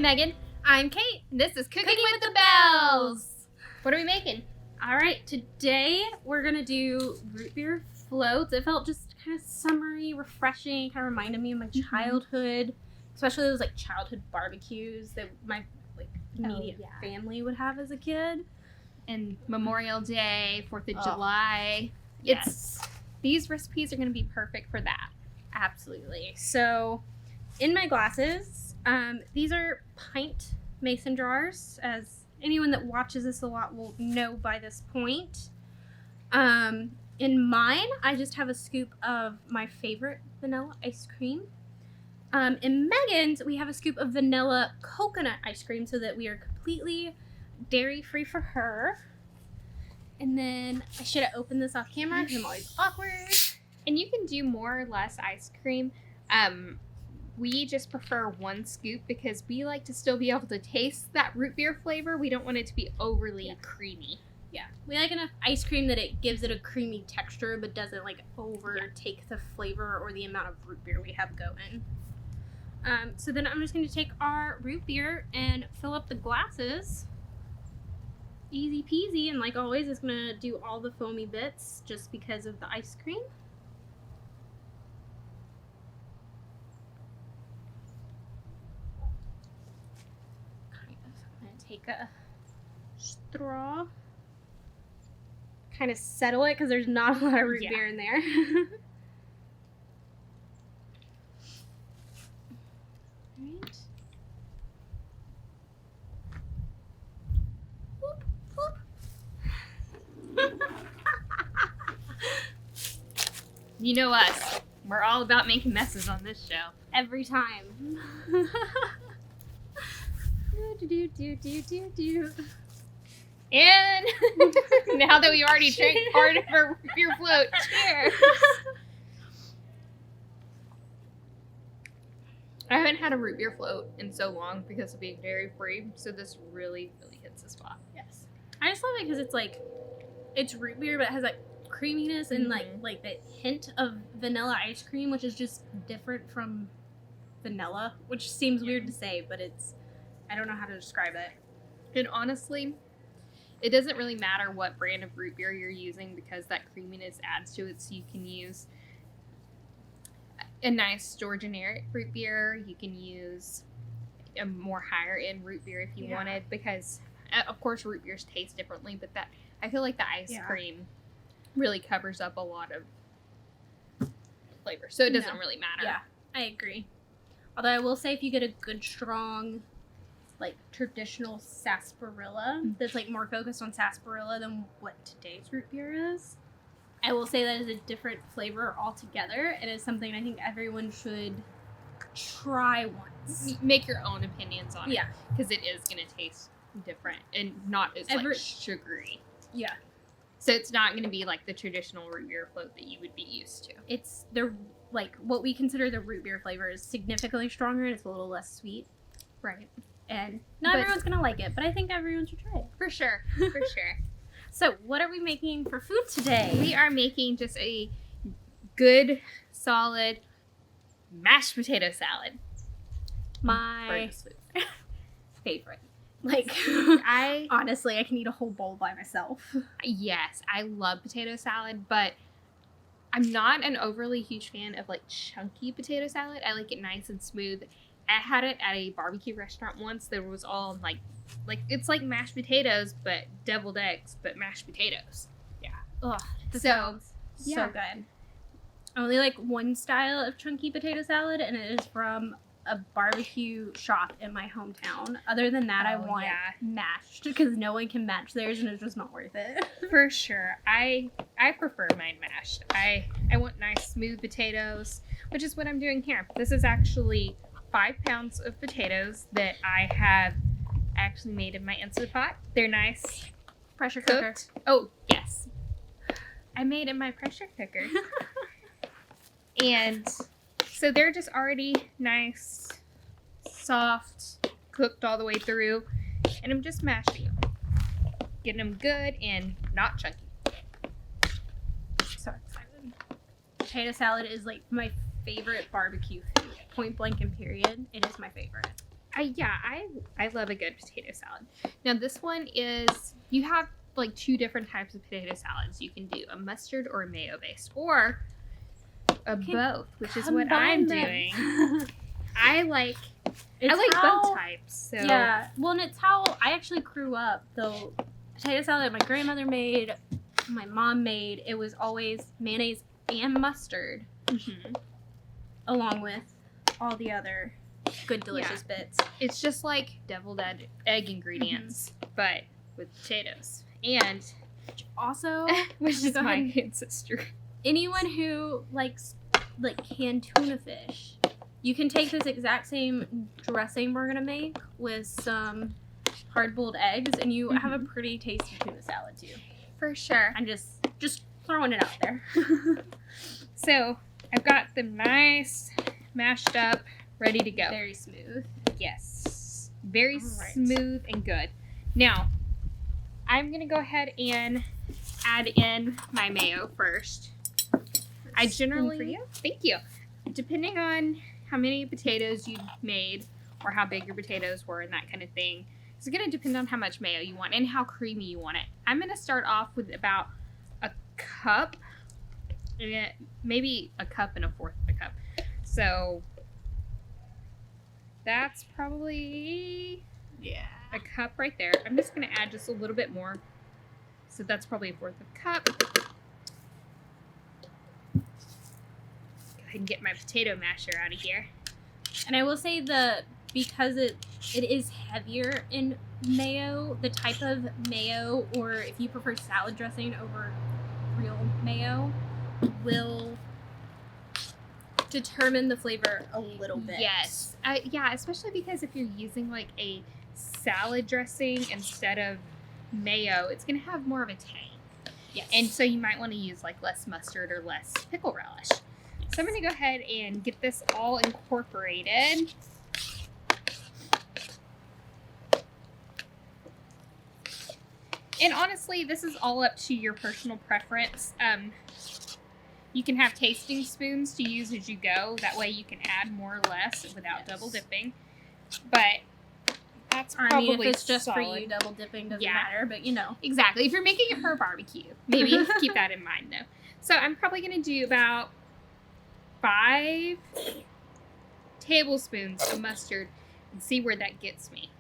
Megan. I'm Kate. This is Cooking with the Bells. What are we making? All right, today we're going to do root beer floats. It felt just kind of summery, refreshing, kind of reminded me of my childhood, especially those like childhood barbecues that my immediate family would have as a kid. And Memorial Day, 4th of July. Yes. These recipes are going to be perfect for that. Absolutely. So, in my glasses, these are pint mason jars, as anyone that watches this a lot will know by this point. In mine, I just have a scoop of my favorite vanilla ice cream. In Megan's, we have a scoop of vanilla coconut ice cream so that we are completely dairy-free for her. And then I should have opened this off camera because I'm always awkward. And you can do more or less ice cream. We just prefer one scoop because we like to still be able to taste that root beer flavor. We don't want it to be overly creamy. Yeah, we like enough ice cream that it gives it a creamy texture but doesn't like overtake the flavor or the amount of root beer we have going. So then I'm just going to take our root beer and fill up the glasses. Easy peasy, and like always, it's going to do all the foamy bits just because of the ice cream. I'm going to take a straw. Kind of settle it because there's not a lot of root beer in there. Right. You know us. We're all about making messes on this show. Every time. And now that we already drank part of our root beer float, cheers! I haven't had a root beer float in so long because of being dairy free, so this really, really hits the spot. Yes. I just love it because it's like, it's root beer, but it has like creaminess and like that hint of vanilla ice cream, which is just different from vanilla, which seems weird to say, but it's, I don't know how to describe it. And honestly, it doesn't really matter what brand of root beer you're using because that creaminess adds to it, so you can use a nice store generic root beer. You can use a more higher end root beer if you wanted, because of course root beers taste differently, but that I feel like the ice cream really covers up a lot of flavor, so it doesn't really matter. Yeah, I agree. Although I will say if you get a good strong like traditional sarsaparilla that's like more focused on sarsaparilla than what today's root beer is, I will say that is a different flavor altogether, and it's something I think everyone should try once. Make your own opinions on it. Yeah. Because it is going to taste different and not as like sugary. Yeah. So it's not going to be like the traditional root beer float that you would be used to. It's like what we consider the root beer flavor is significantly stronger and it's a little less sweet. Right. And not everyone's going to like it, but I think everyone should try it. For sure. For sure. So, what are we making for food today? We are making just a good, solid mashed potato salad. My favorite. Like, honestly, I can eat a whole bowl by myself. Yes, I love potato salad, but I'm not an overly huge fan of like chunky potato salad. I like it nice and smooth. I had it at a barbecue restaurant once. There was all like it's like mashed potatoes, but deviled eggs, but mashed potatoes. Yeah. Ugh. So good. I only like one style of chunky potato salad, and it is from a barbecue shop in my hometown. Other than that, I want mashed because no one can match theirs, and it's just not worth it. For sure. I prefer mine mashed. I want nice smooth potatoes, which is what I'm doing here. This is actually 5 pounds of potatoes that I have actually made in my Instant Pot. They're nice. Pressure cooked. Cooker. Oh, yes. I made in my pressure cooker. And so they're just already nice, soft, cooked all the way through. And I'm just mashing them. Getting them good and not chunky. So excited. Potato salad is like my favorite barbecue food. Point blank and period. It is my favorite. I love a good potato salad. Now this one is, you have like two different types of potato salads. You can do a mustard or a mayo based, or a both, which is what I'm doing. I like both types. So Yeah, well, and it's how I actually grew up. The potato salad my grandmother made, my mom made, it was always mayonnaise and mustard, along with all the other good, delicious bits. It's just like deviled egg ingredients, but with potatoes. And Also, which is my ancestor. Anyone who likes like canned tuna fish, you can take this exact same dressing we're gonna make with some hard-boiled eggs, and you have a pretty tasty tuna salad too. For sure. I'm just throwing it out there. So I've got them nice, mashed up, ready to go. Very smooth. Yes. Very smooth and good. Now, I'm going to go ahead and add in my mayo first. I generally, for you. Thank you. Depending on how many potatoes you made or how big your potatoes were and that kind of thing, it's going to depend on how much mayo you want and how creamy you want it. I'm going to start off with about a cup, maybe a cup and a fourth of a cup. So that's probably a cup right there. I'm just going to add just a little bit more. So that's probably a fourth of a cup. Go ahead and get my potato masher out of here. And I will say because it is heavier in mayo, the type of mayo, or if you prefer salad dressing over real mayo, will determine the flavor a little bit. Yes. Yeah, especially because if you're using like a salad dressing instead of mayo, it's going to have more of a tang. Yes. And so you might want to use like less mustard or less pickle relish. So I'm going to go ahead and get this all incorporated. And honestly, this is all up to your personal preference. You can have tasting spoons to use as you go. That way you can add more or less without double dipping. But that's probably I mean, if it's just solid. for you, double dipping doesn't matter, but you know. Exactly. If you're making it for a barbecue, maybe keep that in mind, though. So I'm probably going to do about 5 tablespoons of mustard and see where that gets me.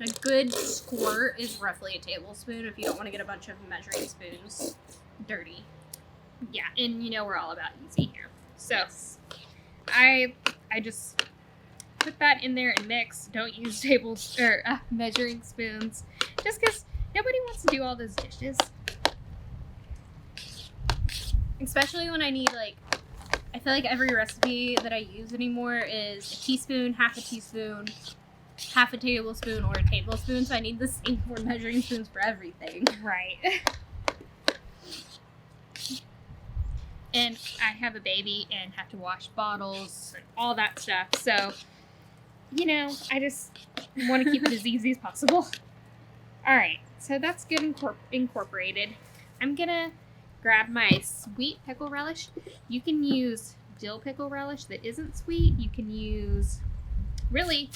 A good squirt is roughly a tablespoon if you don't want to get a bunch of measuring spoons dirty. Yeah, and you know we're all about easy here. So I just put that in there and mix. Don't use measuring spoons, just because nobody wants to do all those dishes. Especially when I need, like, I feel like every recipe that I use anymore is a teaspoon, half a teaspoon, half a tablespoon, or a tablespoon. So I need the same 4 measuring spoons for everything. Right. And I have a baby and have to wash bottles and all that stuff. So, you know, I just want to keep it as easy as possible. All right. So that's good incorporated. I'm going to grab my sweet pickle relish. You can use dill pickle relish that isn't sweet. You can use, really,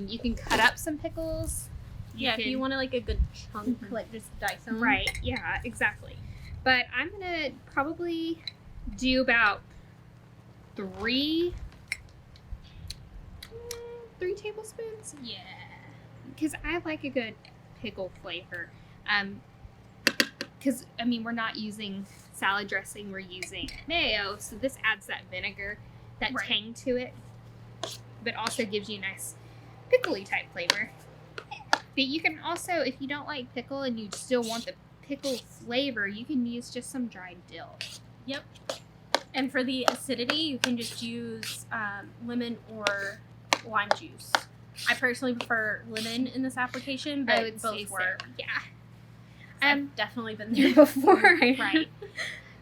you can cut up some pickles. If you want like a good chunk, like just dice them. Right. Yeah, exactly. But I'm going to probably do about 3 tablespoons. Yeah. Because I like a good pickle flavor. Because, I mean, we're not using salad dressing. We're using mayo. So this adds that vinegar, that tang to it. But also gives you a nice pickly type flavor. But you can also, if you don't like pickle and you still want the pickle flavor, you can use just some dried dill. Yep. And for the acidity, you can just use lemon or lime juice. I personally prefer lemon in this application, but I would both say work. so. Yeah. I've definitely been there before. Right.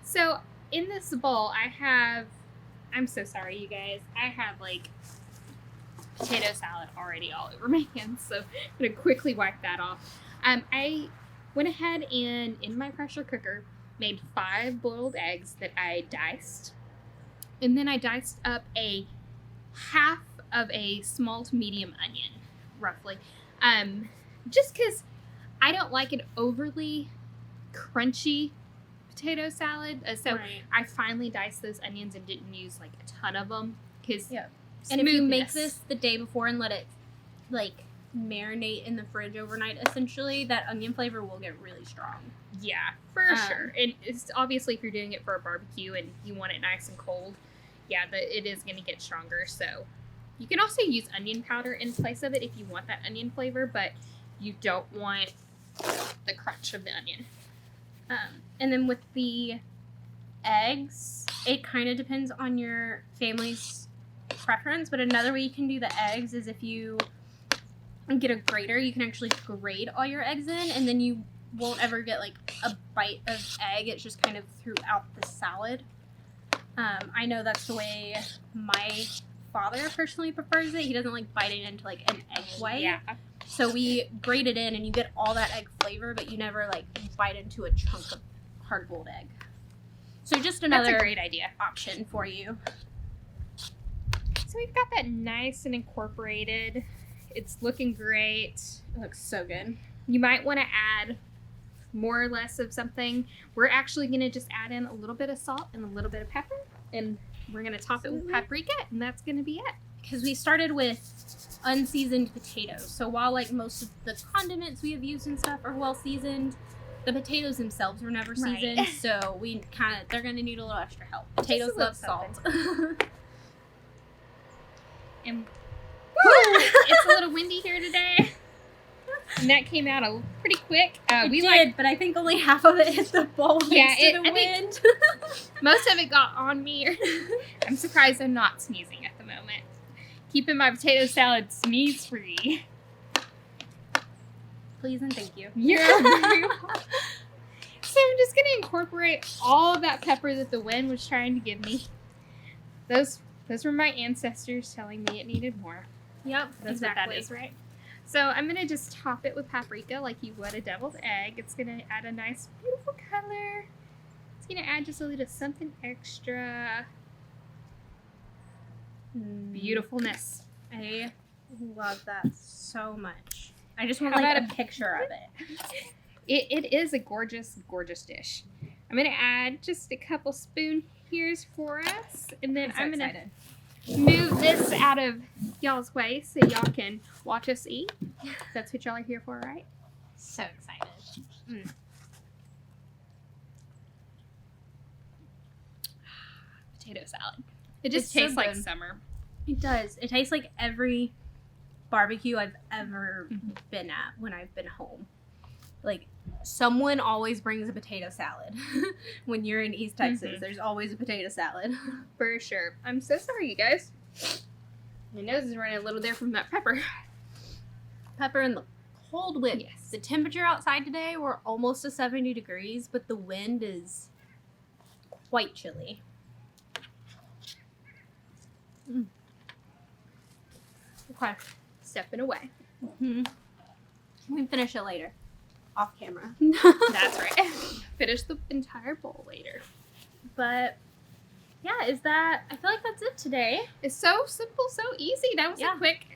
So in this bowl, I'm so sorry, you guys. I have like potato salad already all over my hands, so I'm going to quickly wipe that off. I went ahead and in my pressure cooker made 5 boiled eggs that I diced. And then I diced up a half of a small to medium onion, roughly. Just because I don't like an overly crunchy potato salad. So I finally diced those onions and didn't use like a ton of them. And if you make this the day before and let it like marinate in the fridge overnight, essentially, that onion flavor will get really strong. Yeah, for sure. And it's obviously if you're doing it for a barbecue and you want it nice and cold, it is going to get stronger. So you can also use onion powder in place of it if you want that onion flavor, but you don't want the crunch of the onion. And then with the eggs, it kind of depends on your family's preference, but another way you can do the eggs is if you get a grater, you can actually grate all your eggs in, and then you won't ever get like a bite of egg. It's just kind of throughout the salad. I know that's the way my father personally prefers it. He doesn't like biting into like an egg white. Yeah. So we grate it in, and you get all that egg flavor, but you never like bite into a chunk of hard-boiled egg. So just another That's a great idea option for you. So we've got that nice and incorporated. It's looking great. It looks so good. You might want to add more or less of something. We're actually going to just add in a little bit of salt and a little bit of pepper, and we're going to top it with paprika, and that's going to be it. Because we started with unseasoned potatoes. So while like most of the condiments we have used and stuff are well seasoned, the potatoes themselves were never seasoned. Right. So they're going to need a little extra help. Potatoes love salt. And it's a little windy here today. And that came out pretty quick. We did, but I think only half of it hit the bowl thanks to the wind. Most of it got on me. I'm surprised I'm not sneezing at the moment. Keeping my potato salad sneeze free. Please and thank you. You're very welcome. So I'm just gonna incorporate all of that pepper that the wind was trying to give me. Those were my ancestors telling me it needed more. Yep, That's exactly. what that is, right? So I'm going to just top it with paprika like you would a deviled egg. It's going to add a nice, beautiful color. It's going to add just a little something extra. Beautifulness. I love that so much. I just want How like about a picture of it. It is a gorgeous, gorgeous dish. I'm going to add just a couple spoon here's for us. And then I'm going to move this out of y'all's way so y'all can watch us eat. That's what y'all are here for, right? So excited. Potato salad. It just It's so tastes like good. summer. It does. It tastes like every barbecue I've ever been at when I've been home. Like, someone always brings a potato salad. When you're in East Texas, there's always a potato salad. For sure. I'm so sorry, you guys. My nose is running a little there from that pepper. Pepper in the cold wind. Yes. The temperature outside today, we're almost to 70 degrees, but the wind is quite chilly. Okay. Stepping away. We can finish it later. Off camera. That's right. Finish the entire bowl later. But yeah, I feel like that's it today. It's so simple, so easy. That was a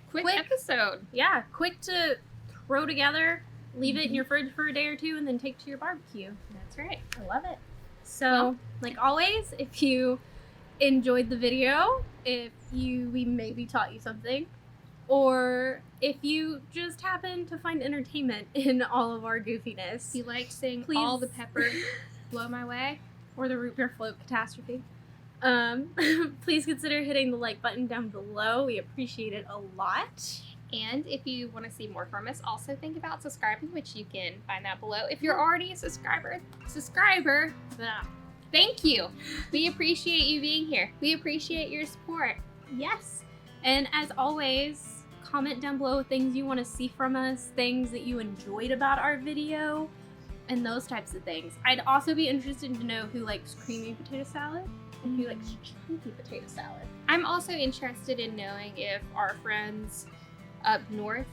quick episode. Yeah, quick to throw together, leave it in your fridge for a day or two, and then take to your barbecue. That's right. I love it. So, like always, if you enjoyed the video, we maybe taught you something, or if you just happen to find entertainment in all of our goofiness, If you liked seeing Please. all the pepper blow my way, or the root beer float catastrophe, please consider hitting the like button down below. We appreciate it a lot. and if you want to see more from us, also think about subscribing, which you can find that below. If you're already a subscriber, thank you. We appreciate you being here. We appreciate your support. Yes. And as always, comment down below things you want to see from us, things that you enjoyed about our video, and those types of things. I'd also be interested to know who likes creamy potato salad and who likes chunky potato salad. I'm also interested in knowing if our friends up north,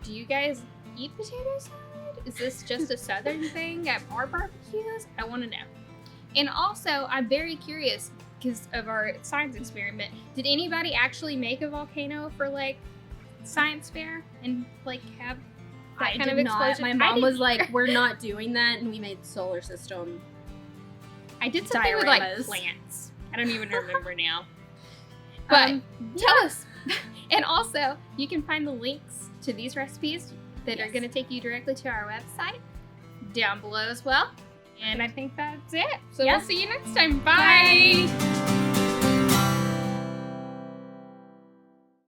do you guys eat potato salad? Is this just a southern thing at our barbecues? I want to know. And also, I'm very curious, because of our science experiment. Did anybody actually make a volcano for like science fair and like have that kind of explosion? My mom was like, "We're not doing that," and we made solar system. I did something with like dioramas. plants. I don't even remember now. But tell us. And also, you can find the links to these recipes that are going to take you directly to our website down below as well. And I think that's it. So we'll see you next time. Bye. Bye.